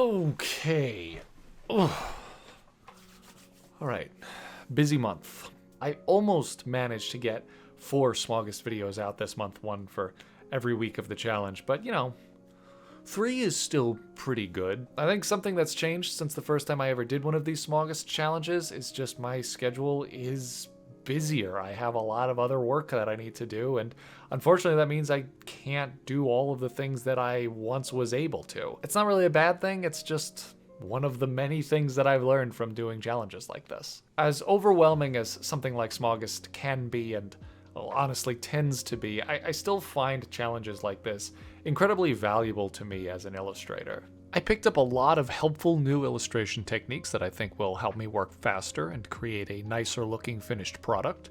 Okay. Ugh. All right. Busy month. I almost managed to get 4 Smaugust videos out this month, one for every week of the challenge, but 3 is still pretty good. I think something that's changed since the first time I ever did one of these Smaugust challenges is just my schedule is busier. I have a lot of other work that I need to do, and unfortunately that means I can't do all of the things that I once was able to. It's not really a bad thing, it's just one of the many things that I've learned from doing challenges like this. As overwhelming as something like Smaugust can be, and honestly tends to be, I still find challenges like this incredibly valuable to me as an illustrator. I picked up a lot of helpful new illustration techniques that I think will help me work faster and create a nicer looking finished product.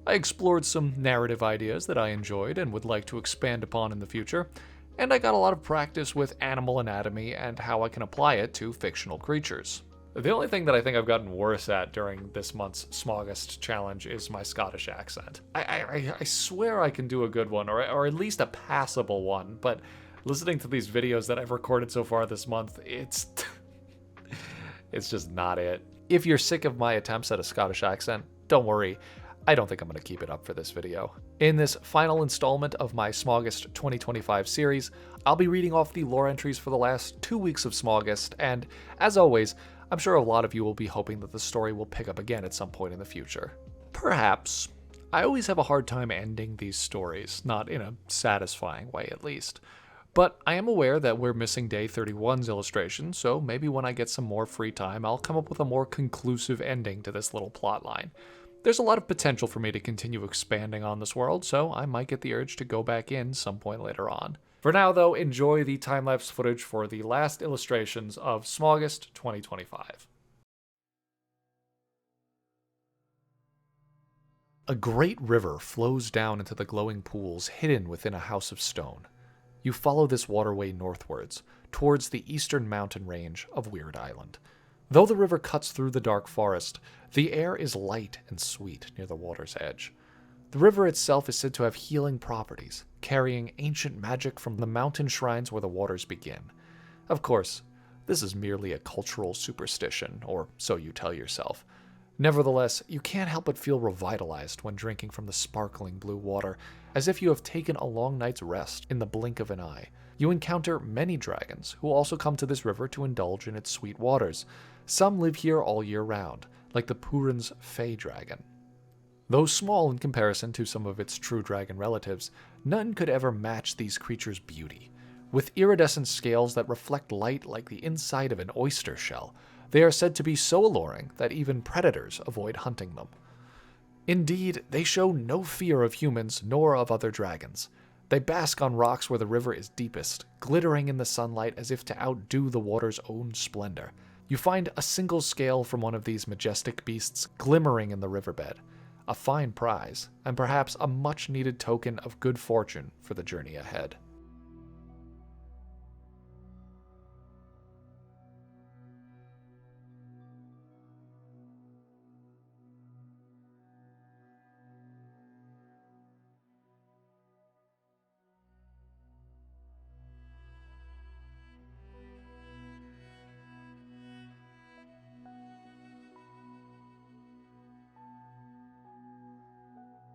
I explored some narrative ideas that I enjoyed and would like to expand upon in the future, and I got a lot of practice with animal anatomy and how I can apply it to fictional creatures. The only thing that I think I've gotten worse at during this month's Smaugust challenge is my Scottish accent. I swear I can do a good one, or at least a passable one, but listening to these videos that I've recorded so far this month, it's just not it. If you're sick of my attempts at a Scottish accent, don't worry. I don't think I'm going to keep it up for this video. In this final installment of my Smaugust 2025 series, I'll be reading off the lore entries for the last 2 weeks of Smaugust, and as always, I'm sure a lot of you will be hoping that the story will pick up again at some point in the future. Perhaps. I always have a hard time ending these stories, not in a satisfying way at least. But I am aware that we're missing Day 31's illustration, so maybe when I get some more free time, I'll come up with a more conclusive ending to this little plotline. There's a lot of potential for me to continue expanding on this world, so I might get the urge to go back in some point later on. For now, though, enjoy the time-lapse footage for the last illustrations of Smaugust 2025. A great river flows down into the glowing pools hidden within a house of stone. You follow this waterway northwards, towards the eastern mountain range of Weird Island. Though the river cuts through the dark forest, the air is light and sweet near the water's edge. The river itself is said to have healing properties, carrying ancient magic from the mountain shrines where the waters begin. Of course, this is merely a cultural superstition, or so you tell yourself. Nevertheless, you can't help but feel revitalized when drinking from the sparkling blue water, as if you have taken a long night's rest in the blink of an eye. You encounter many dragons, who also come to this river to indulge in its sweet waters. Some live here all year round, like the Purin's Fey dragon. Though small in comparison to some of its true dragon relatives, none could ever match these creatures' beauty. With iridescent scales that reflect light like the inside of an oyster shell, they are said to be so alluring that even predators avoid hunting them. Indeed, they show no fear of humans nor of other dragons. They bask on rocks where the river is deepest, glittering in the sunlight as if to outdo the water's own splendor. You find a single scale from one of these majestic beasts glimmering in the riverbed, a fine prize, and perhaps a much-needed token of good fortune for the journey ahead.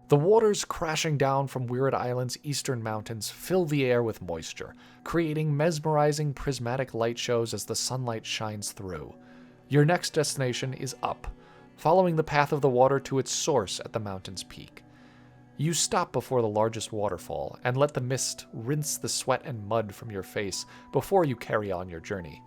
The waters crashing down from Weird Island's eastern mountains fill the air with moisture, creating mesmerizing prismatic light shows as the sunlight shines through. Your next destination is up, following the path of the water to its source at the mountain's peak. You stop before the largest waterfall and let the mist rinse the sweat and mud from your face before you carry on your journey.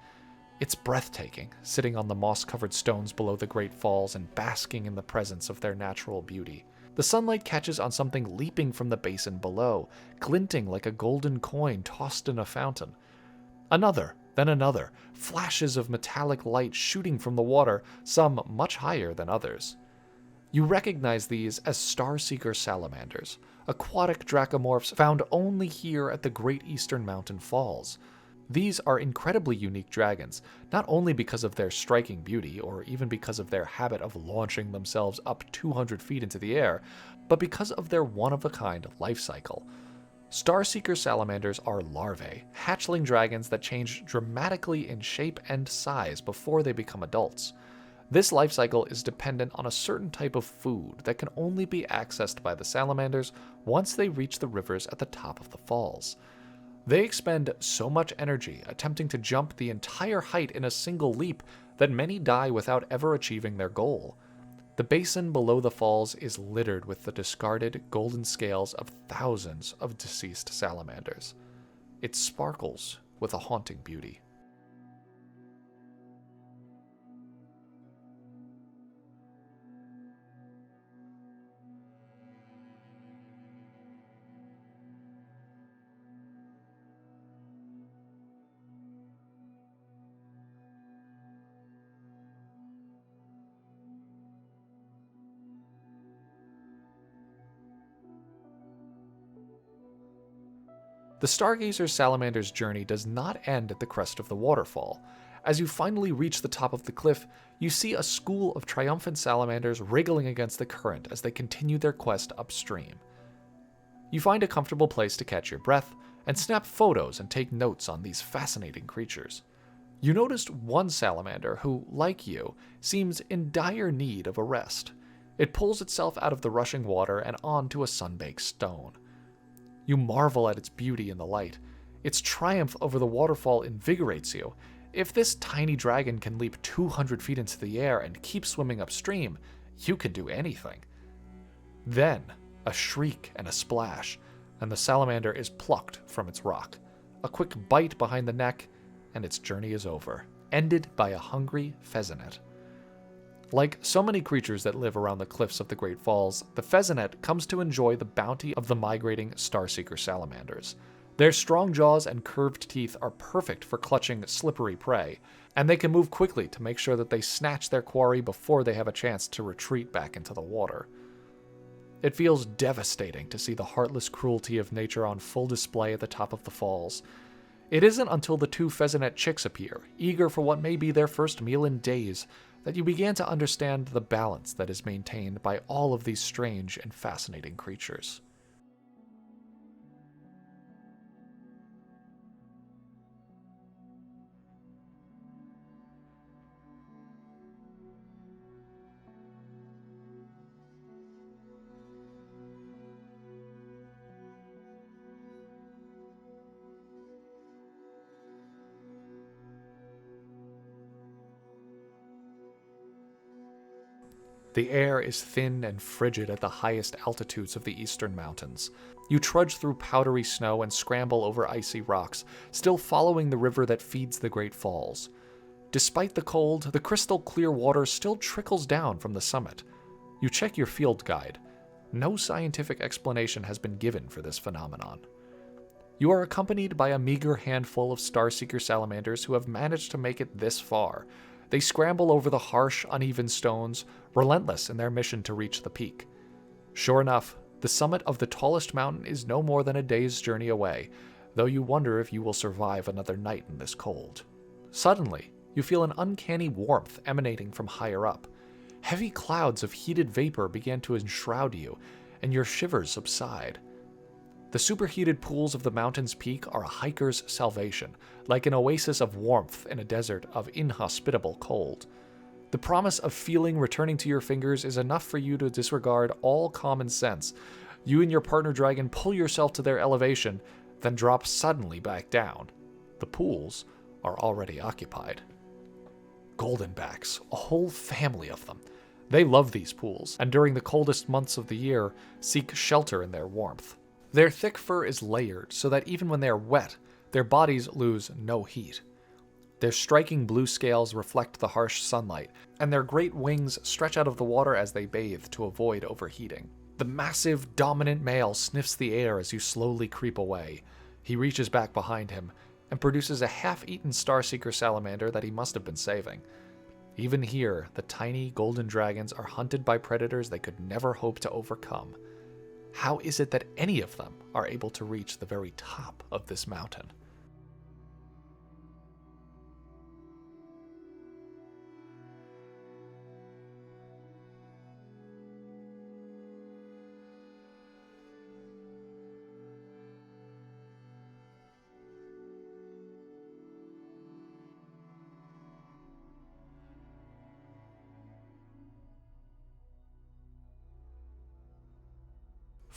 It's breathtaking, sitting on the moss-covered stones below the great falls and basking in the presence of their natural beauty. The sunlight catches on something leaping from the basin below, glinting like a golden coin tossed in a fountain. Another, then another, flashes of metallic light shooting from the water, some much higher than others. You recognize these as starseeker salamanders, aquatic dracomorphs found only here at the Great Eastern Mountain Falls. These are incredibly unique dragons, not only because of their striking beauty, or even because of their habit of launching themselves up 200 feet into the air, but because of their one-of-a-kind life cycle. Starseeker salamanders are larvae, hatchling dragons that change dramatically in shape and size before they become adults. This life cycle is dependent on a certain type of food that can only be accessed by the salamanders once they reach the rivers at the top of the falls. They expend so much energy attempting to jump the entire height in a single leap that many die without ever achieving their goal. The basin below the falls is littered with the discarded golden scales of thousands of deceased salamanders. It sparkles with a haunting beauty. The Stargazer salamander's journey does not end at the crest of the waterfall. As you finally reach the top of the cliff, you see a school of triumphant salamanders wriggling against the current as they continue their quest upstream. You find a comfortable place to catch your breath and snap photos and take notes on these fascinating creatures. You noticed one salamander who, like you, seems in dire need of a rest. It pulls itself out of the rushing water and onto a sun-baked stone. You marvel at its beauty in the light. Its triumph over the waterfall invigorates you. If this tiny dragon can leap 200 feet into the air and keep swimming upstream, you can do anything. Then, a shriek and a splash, and the salamander is plucked from its rock. A quick bite behind the neck, and its journey is over, ended by a hungry pheasant. Like so many creatures that live around the cliffs of the Great Falls, the pheasant comes to enjoy the bounty of the migrating starseeker salamanders. Their strong jaws and curved teeth are perfect for clutching slippery prey, and they can move quickly to make sure that they snatch their quarry before they have a chance to retreat back into the water. It feels devastating to see the heartless cruelty of nature on full display at the top of the falls. It isn't until the two pheasant chicks appear, eager for what may be their first meal in days, that you began to understand the balance that is maintained by all of these strange and fascinating creatures. The air is thin and frigid at the highest altitudes of the eastern mountains. You trudge through powdery snow and scramble over icy rocks, still following the river that feeds the Great Falls. Despite the cold, the crystal clear water still trickles down from the summit. You check your field guide. No scientific explanation has been given for this phenomenon. You are accompanied by a meager handful of starseeker salamanders who have managed to make it this far. They scramble over the harsh, uneven stones, relentless in their mission to reach the peak. Sure enough, the summit of the tallest mountain is no more than a day's journey away, though you wonder if you will survive another night in this cold. Suddenly, you feel an uncanny warmth emanating from higher up. Heavy clouds of heated vapor begin to enshroud you, and your shivers subside. The superheated pools of the mountain's peak are a hiker's salvation, like an oasis of warmth in a desert of inhospitable cold. The promise of feeling returning to your fingers is enough for you to disregard all common sense. You and your partner dragon pull yourself to their elevation, then drop suddenly back down. The pools are already occupied. Goldenbacks, a whole family of them. They love these pools, and during the coldest months of the year, seek shelter in their warmth. Their thick fur is layered so that even when they are wet, their bodies lose no heat. Their striking blue scales reflect the harsh sunlight, and their great wings stretch out of the water as they bathe to avoid overheating. The massive, dominant male sniffs the air as you slowly creep away. He reaches back behind him and produces a half-eaten starseeker salamander that he must have been saving. Even here, the tiny golden dragons are hunted by predators they could never hope to overcome. How is it that any of them are able to reach the very top of this mountain?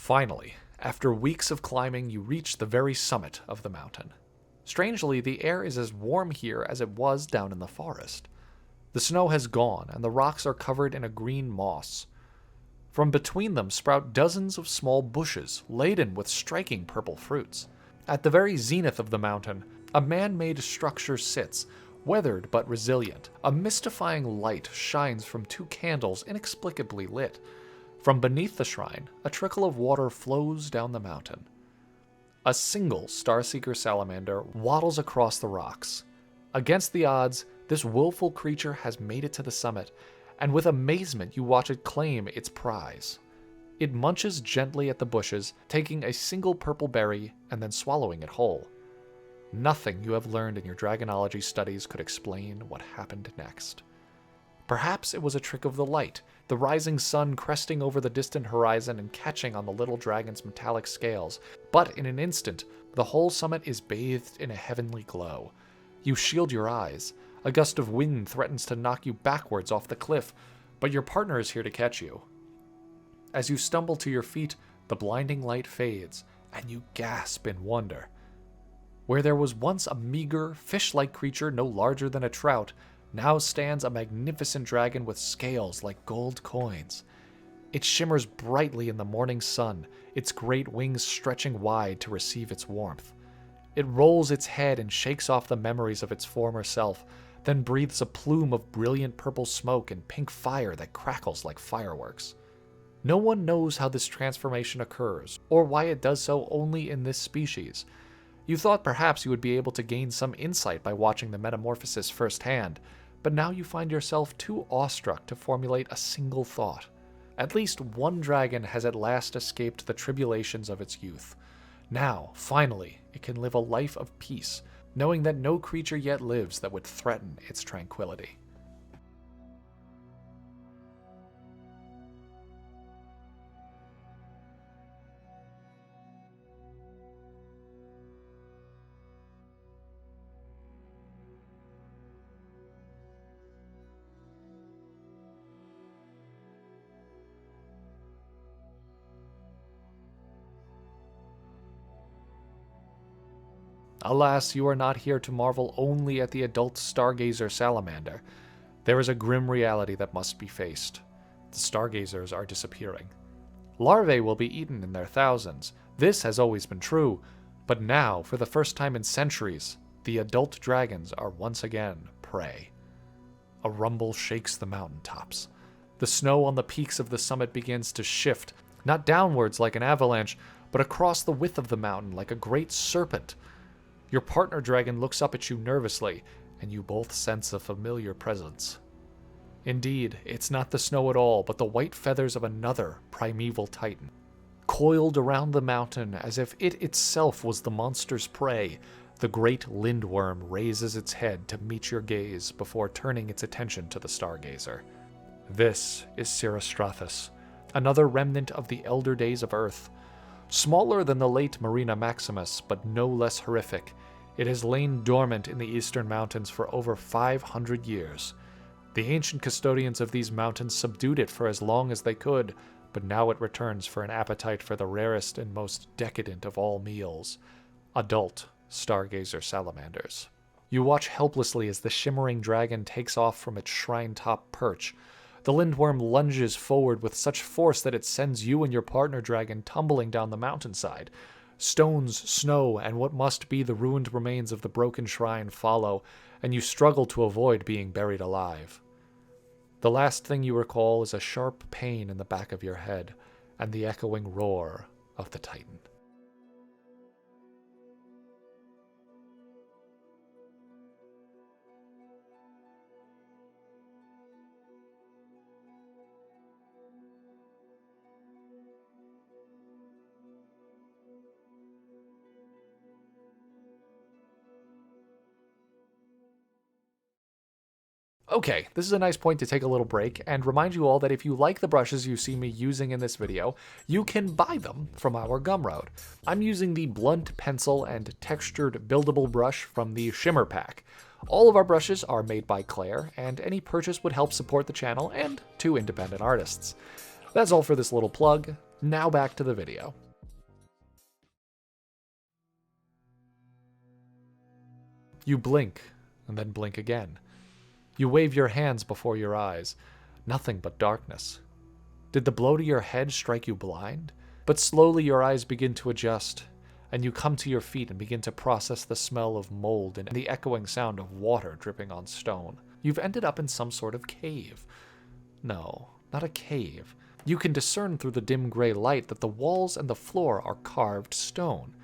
Finally, after weeks of climbing, you reach the very summit of the mountain. Strangely, the air is as warm here as it was down in the forest. The snow has gone, and the rocks are covered in a green moss. From between them sprout dozens of small bushes, laden with striking purple fruits. At the very zenith of the mountain, a man-made structure sits, weathered but resilient. A mystifying light shines from two candles inexplicably lit. From beneath the shrine, a trickle of water flows down the mountain. A single starseeker salamander waddles across the rocks. Against the odds, this willful creature has made it to the summit, and with amazement you watch it claim its prize. It munches gently at the bushes, taking a single purple berry and then swallowing it whole. Nothing you have learned in your dragonology studies could explain what happened next. Perhaps it was a trick of the light, the rising sun cresting over the distant horizon and catching on the little dragon's metallic scales, but in an instant, the whole summit is bathed in a heavenly glow. You shield your eyes. A gust of wind threatens to knock you backwards off the cliff, but your partner is here to catch you. As you stumble to your feet, the blinding light fades, and you gasp in wonder. Where there was once a meager, fish-like creature no larger than a trout, now stands a magnificent dragon with scales like gold coins. It shimmers brightly in the morning sun, its great wings stretching wide to receive its warmth. It rolls its head and shakes off the memories of its former self, then breathes a plume of brilliant purple smoke and pink fire that crackles like fireworks. No one knows how this transformation occurs, or why it does so only in this species. You thought perhaps you would be able to gain some insight by watching the metamorphosis firsthand, but now you find yourself too awestruck to formulate a single thought. At least one dragon has at last escaped the tribulations of its youth. Now, finally, it can live a life of peace, knowing that no creature yet lives that would threaten its tranquility. Alas, you are not here to marvel only at the adult stargazer salamander. There is a grim reality that must be faced. The stargazers are disappearing. Larvae will be eaten in their thousands. This has always been true, but now, for the first time in centuries, the adult dragons are once again prey. A rumble shakes the mountaintops. The snow on the peaks of the summit begins to shift, not downwards like an avalanche, but across the width of the mountain like a great serpent. Your partner dragon looks up at you nervously, and you both sense a familiar presence. Indeed, it's not the snow at all, but the white feathers of another primeval titan. Coiled around the mountain as if it itself was the monster's prey, the great Lindworm raises its head to meet your gaze before turning its attention to the stargazer. This is Sirastrathus, another remnant of the elder days of Earth. Smaller than the late Marina Maximus, but no less horrific, it has lain dormant in the eastern mountains for over 500 years. The ancient custodians of these mountains subdued it for as long as they could, but now it returns for an appetite for the rarest and most decadent of all meals, adult stargazer salamanders. You watch helplessly as the shimmering dragon takes off from its shrine-top perch. The Lindworm lunges forward with such force that it sends you and your partner dragon tumbling down the mountainside. Stones, snow, and what must be the ruined remains of the broken shrine follow, and you struggle to avoid being buried alive. The last thing you recall is a sharp pain in the back of your head, and the echoing roar of the Titan. Okay, this is a nice point to take a little break and remind you all that if you like the brushes you see me using in this video, you can buy them from our Gumroad. I'm using the blunt pencil and textured buildable brush from the Shimmer Pack. All of our brushes are made by Claire, and any purchase would help support the channel and 2 independent artists. That's all for this little plug. Now back to the video. You blink, and then blink again. You wave your hands before your eyes. Nothing but darkness. Did the blow to your head strike you blind? But slowly your eyes begin to adjust, and you come to your feet and begin to process the smell of mold and the echoing sound of water dripping on stone. You've ended up in some sort of cave. No, not a cave. You can discern through the dim gray light that the walls and the floor are carved stone.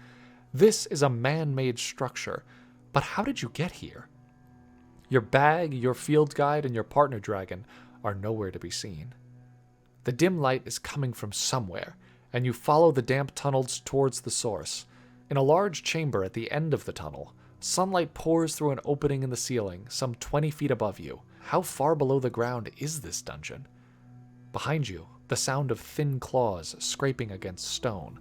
This is a man-made structure, but how did you get here? Your bag, your field guide, and your partner dragon are nowhere to be seen. The dim light is coming from somewhere, and you follow the damp tunnels towards the source. In a large chamber at the end of the tunnel, sunlight pours through an opening in the ceiling, some 20 feet above you. How far below the ground is this dungeon? Behind you, the sound of thin claws scraping against stone.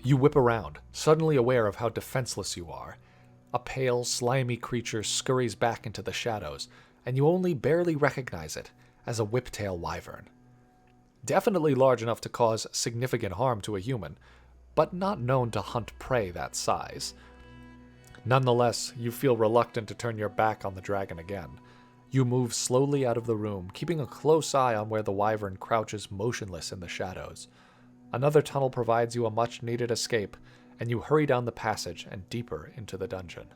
You whip around, suddenly aware of how defenseless you are. A pale, slimy creature scurries back into the shadows, and you only barely recognize it as a whiptail wyvern. Definitely large enough to cause significant harm to a human, but not known to hunt prey that size. Nonetheless, you feel reluctant to turn your back on the dragon again. You move slowly out of the room, keeping a close eye on where the wyvern crouches motionless in the shadows. Another tunnel provides you a much-needed escape, and you hurry down the passage and deeper into the dungeon.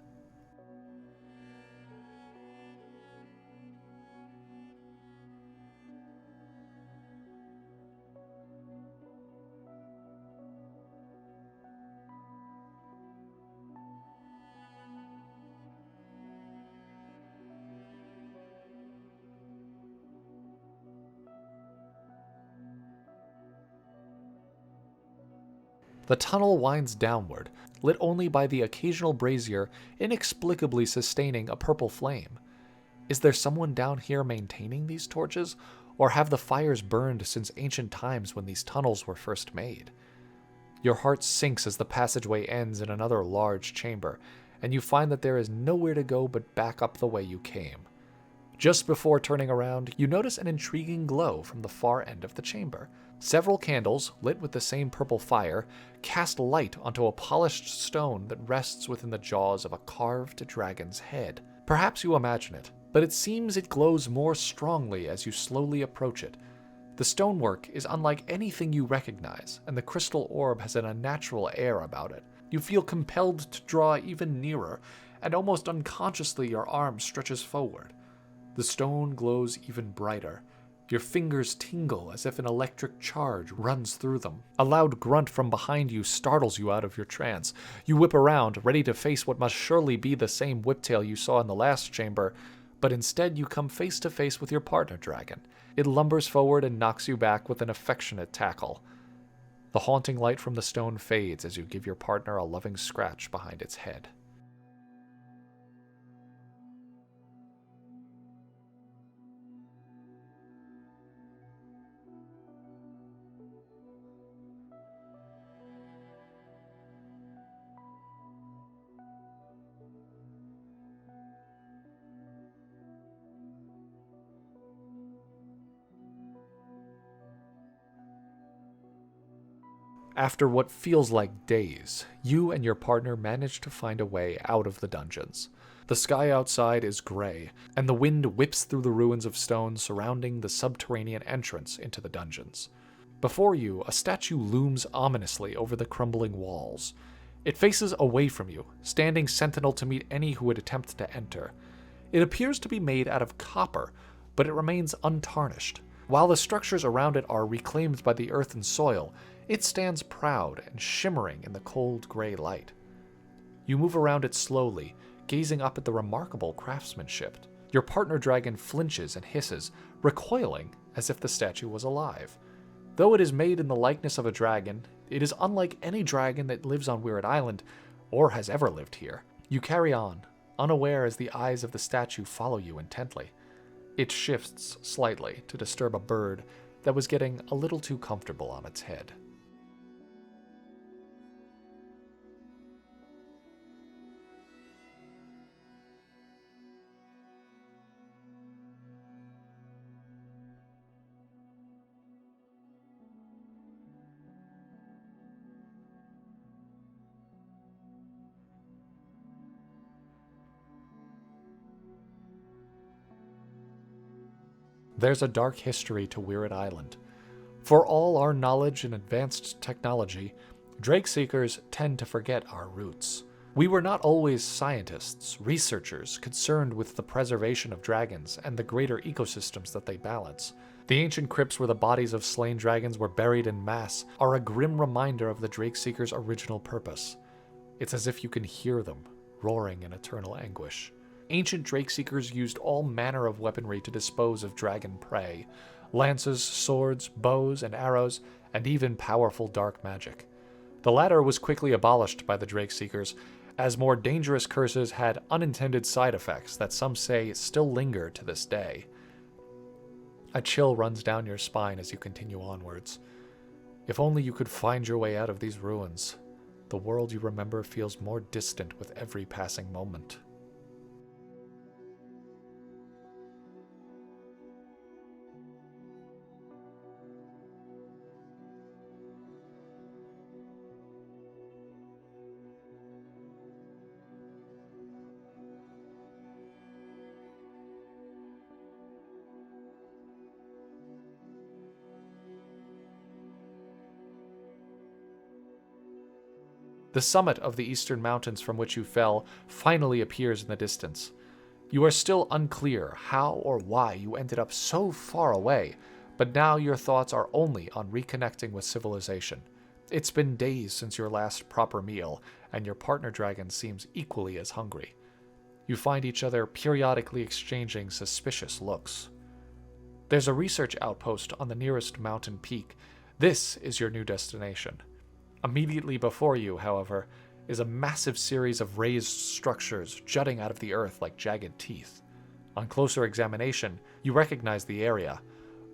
The tunnel winds downward, lit only by the occasional brazier inexplicably sustaining a purple flame. Is there someone down here maintaining these torches, or have the fires burned since ancient times when these tunnels were first made? Your heart sinks as the passageway ends in another large chamber, and you find that there is nowhere to go but back up the way you came. Just before turning around, you notice an intriguing glow from the far end of the chamber. Several candles, lit with the same purple fire, cast light onto a polished stone that rests within the jaws of a carved dragon's head. Perhaps you imagine it, but it seems it glows more strongly as you slowly approach it. The stonework is unlike anything you recognize, and the crystal orb has an unnatural air about it. You feel compelled to draw even nearer, and almost unconsciously your arm stretches forward. The stone glows even brighter. Your fingers tingle as if an electric charge runs through them. A loud grunt from behind you startles you out of your trance. You whip around, ready to face what must surely be the same whiptail you saw in the last chamber, but instead you come face to face with your partner dragon. It lumbers forward and knocks you back with an affectionate tackle. The haunting light from the stone fades as you give your partner a loving scratch behind its head. After what feels like days, you and your partner manage to find a way out of the dungeons. The sky outside is gray, and the wind whips through the ruins of stone surrounding the subterranean entrance into the dungeons. Before you, a statue looms ominously over the crumbling walls. It faces away from you, standing sentinel to meet any who would attempt to enter. It appears to be made out of copper, but it remains untarnished. While the structures around it are reclaimed by the earth and soil, it stands proud and shimmering in the cold gray light. You move around it slowly, gazing up at the remarkable craftsmanship. Your partner dragon flinches and hisses, recoiling as if the statue was alive. Though it is made in the likeness of a dragon, it is unlike any dragon that lives on Weird Island or has ever lived here. You carry on, unaware as the eyes of the statue follow you intently. It shifts slightly to disturb a bird that was getting a little too comfortable on its head. There's a dark history to Weird Island. For all our knowledge and advanced technology, Drake Seekers tend to forget our roots. We were not always scientists, researchers, concerned with the preservation of dragons and the greater ecosystems that they balance. The ancient crypts where the bodies of slain dragons were buried in mass are a grim reminder of the Drake Seekers' original purpose. It's as if you can hear them, roaring in eternal anguish. Ancient Drake Seekers used all manner of weaponry to dispose of dragon prey: lances, swords, bows, and arrows, and even powerful dark magic. The latter was quickly abolished by the Drake Seekers, as more dangerous curses had unintended side effects that some say still linger to this day. A chill runs down your spine as you continue onwards. If only you could find your way out of these ruins. The world you remember feels more distant with every passing moment. The summit of the eastern mountains from which you fell finally appears in the distance. You are still unclear how or why you ended up so far away, but now your thoughts are only on reconnecting with civilization. It's been days since your last proper meal, and your partner dragon seems equally as hungry. You find each other periodically exchanging suspicious looks. There's a research outpost on the nearest mountain peak. This is your new destination. Immediately before you, however, is a massive series of raised structures jutting out of the earth like jagged teeth. On closer examination, you recognize the area: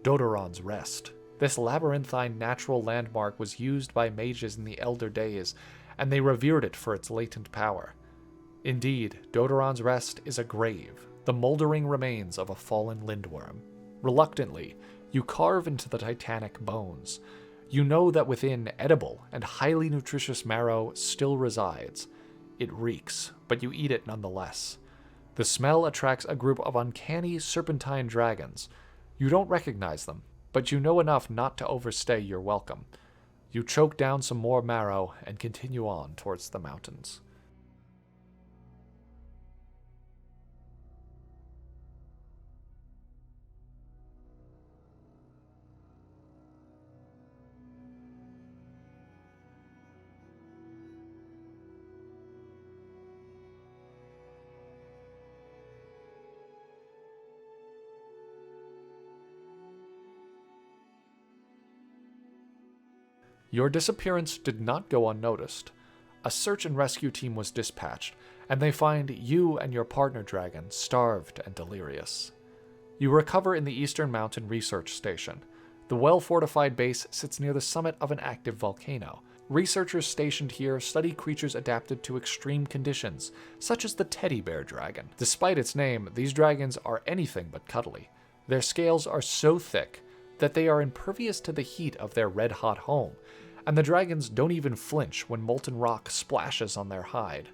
Dodoron's Rest. This labyrinthine natural landmark was used by mages in the Elder Days, and they revered it for its latent power. Indeed, Dodoron's Rest is a grave, the moldering remains of a fallen Lindworm. Reluctantly, you carve into the titanic bones. You know that within edible and highly nutritious marrow still resides. It reeks, but you eat it nonetheless. The smell attracts a group of uncanny serpentine dragons. You don't recognize them, but you know enough not to overstay your welcome. You choke down some more marrow and continue on towards the mountains. Your disappearance did not go unnoticed. A search and rescue team was dispatched, and they find you and your partner dragon starved and delirious. You recover in the Eastern Mountain Research Station. The well-fortified base sits near the summit of an active volcano. Researchers stationed here study creatures adapted to extreme conditions, such as the teddy bear dragon. Despite its name, these dragons are anything but cuddly. Their scales are so thick that they are impervious to the heat of their red-hot home, and the dragons don't even flinch when molten rock splashes on their hide.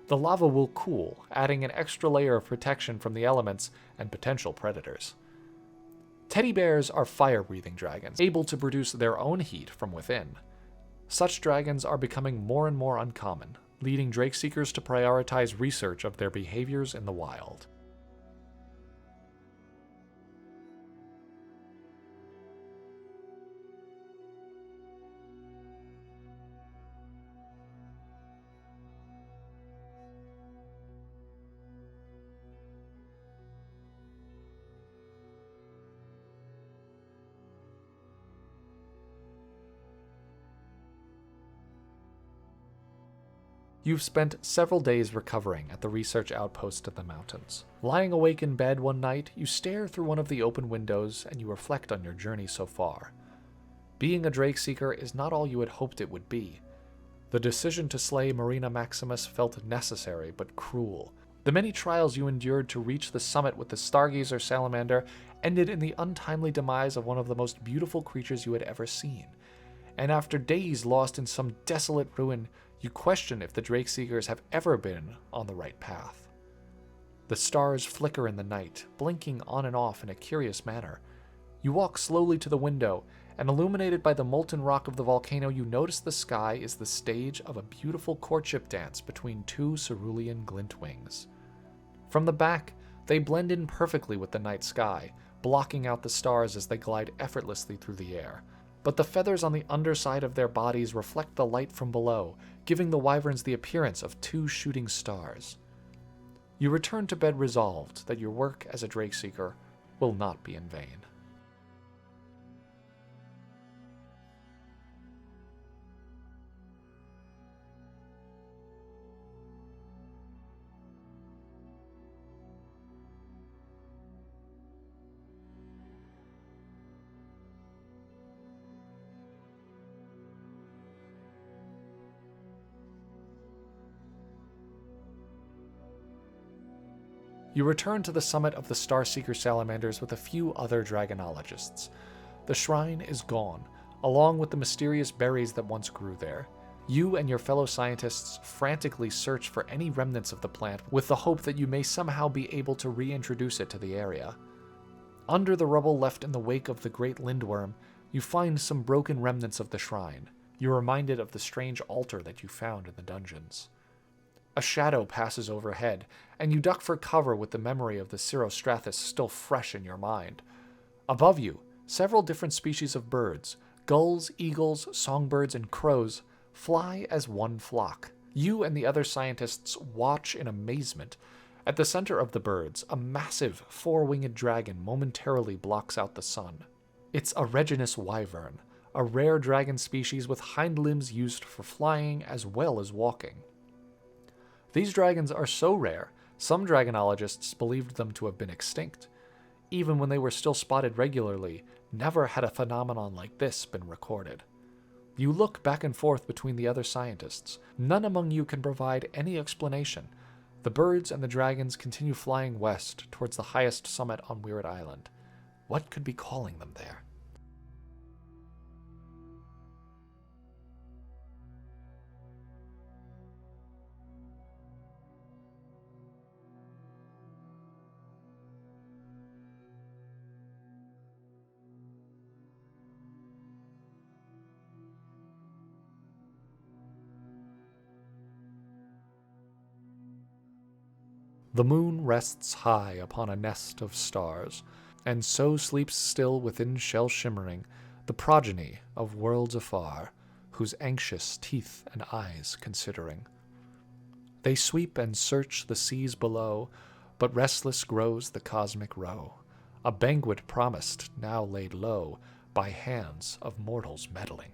The lava will cool, adding an extra layer of protection from the elements and potential predators. Teddy bears are fire-breathing dragons, able to produce their own heat from within. Such dragons are becoming more and more uncommon, leading Drake Seekers to prioritize research of their behaviors in the wild. You've spent several days recovering at the research outpost in the mountains. Lying awake in bed one night, you stare through one of the open windows and you reflect on your journey so far. Being a Drake Seeker is not all you had hoped it would be. The decision to slay Marina Maximus felt necessary but cruel. The many trials you endured to reach the summit with the Stargazer salamander ended in the untimely demise of one of the most beautiful creatures you had ever seen. And after days lost in some desolate ruin, you question if the Drake Seekers have ever been on the right path. The stars flicker in the night, blinking on and off in a curious manner. You walk slowly to the window, and illuminated by the molten rock of the volcano, you notice the sky is the stage of a beautiful courtship dance between two cerulean glintwings. From the back, they blend in perfectly with the night sky, blocking out the stars as they glide effortlessly through the air. But the feathers on the underside of their bodies reflect the light from below, giving the wyverns the appearance of two shooting stars. You return to bed resolved that your work as a Drakeseeker will not be in vain. You return to the summit of the Starseeker salamanders with a few other dragonologists. The shrine is gone, along with the mysterious berries that once grew there. You and your fellow scientists frantically search for any remnants of the plant with the hope that you may somehow be able to reintroduce it to the area. Under the rubble left in the wake of the great Lindworm, you find some broken remnants of the shrine. You're reminded of the strange altar that you found in the dungeons. A shadow passes overhead, and you duck for cover with the memory of the Cirrostrathus still fresh in your mind. Above you, several different species of birds, gulls, eagles, songbirds, and crows, fly as one flock. You and the other scientists watch in amazement. At the center of the birds, a massive four-winged dragon momentarily blocks out the sun. It's a reignous wyvern, a rare dragon species with hind limbs used for flying as well as walking. These dragons are so rare, some dragonologists believed them to have been extinct. Even when they were still spotted regularly, never had a phenomenon like this been recorded. You look back and forth between the other scientists. None among you can provide any explanation. The birds and the dragons continue flying west towards the highest summit on Weird Island. What could be calling them there? The moon rests high upon a nest of stars, and so sleeps still within shell shimmering the progeny of worlds afar, whose anxious teeth and eyes considering. They sweep and search the seas below, but restless grows the cosmic row, a banquet promised, now laid low by hands of mortals meddling.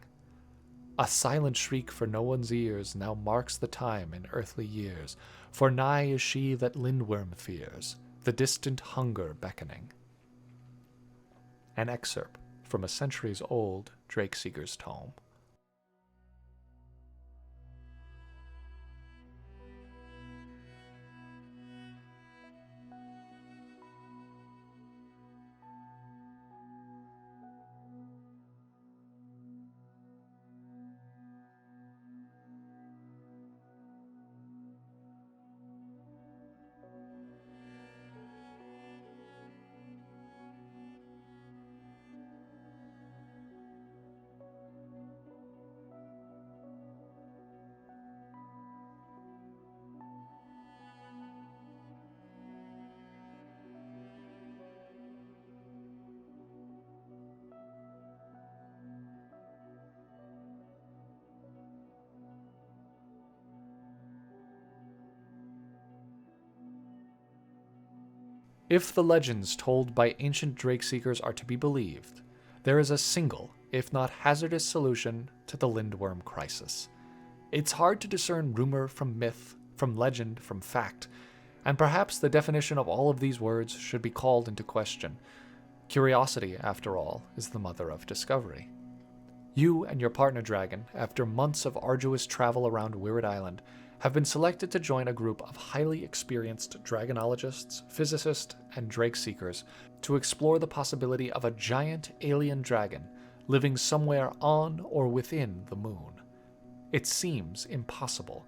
A silent shriek for no one's ears now marks the time in earthly years, for nigh is she that Lindworm fears, the distant hunger beckoning. An excerpt from a centuries-old Drakeseeker's tome. If the legends told by ancient Drakeseekers are to be believed, there is a single, if not hazardous, solution to the Lindworm crisis. It's hard to discern rumor from myth, from legend from fact, and perhaps the definition of all of these words should be called into question. Curiosity, after all, is the mother of discovery. You and your partner dragon, after months of arduous travel around Weird Island, have been selected to join a group of highly experienced dragonologists, physicists, and Drakeseekers to explore the possibility of a giant alien dragon living somewhere on or within the moon. It seems impossible.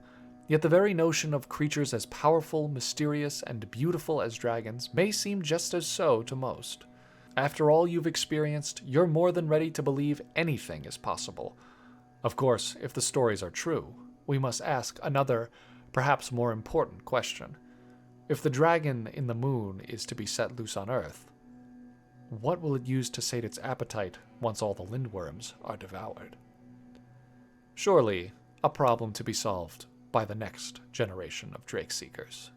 Yet the very notion of creatures as powerful, mysterious, and beautiful as dragons may seem just as so to most. After all you've experienced, you're more than ready to believe anything is possible. Of course, if the stories are true, we must ask another, perhaps more important question. If the dragon in the moon is to be set loose on Earth, what will it use to sate its appetite once all the Lindworms are devoured? Surely, a problem to be solved by the next generation of Drake Seekers.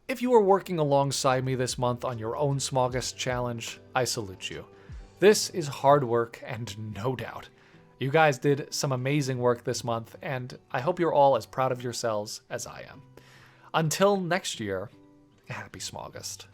If you are working alongside me this month on your own Smaugust challenge, I salute you. This is hard work, and no doubt, you guys did some amazing work this month, and I hope you're all as proud of yourselves as I am. Until next year, happy Smaugust.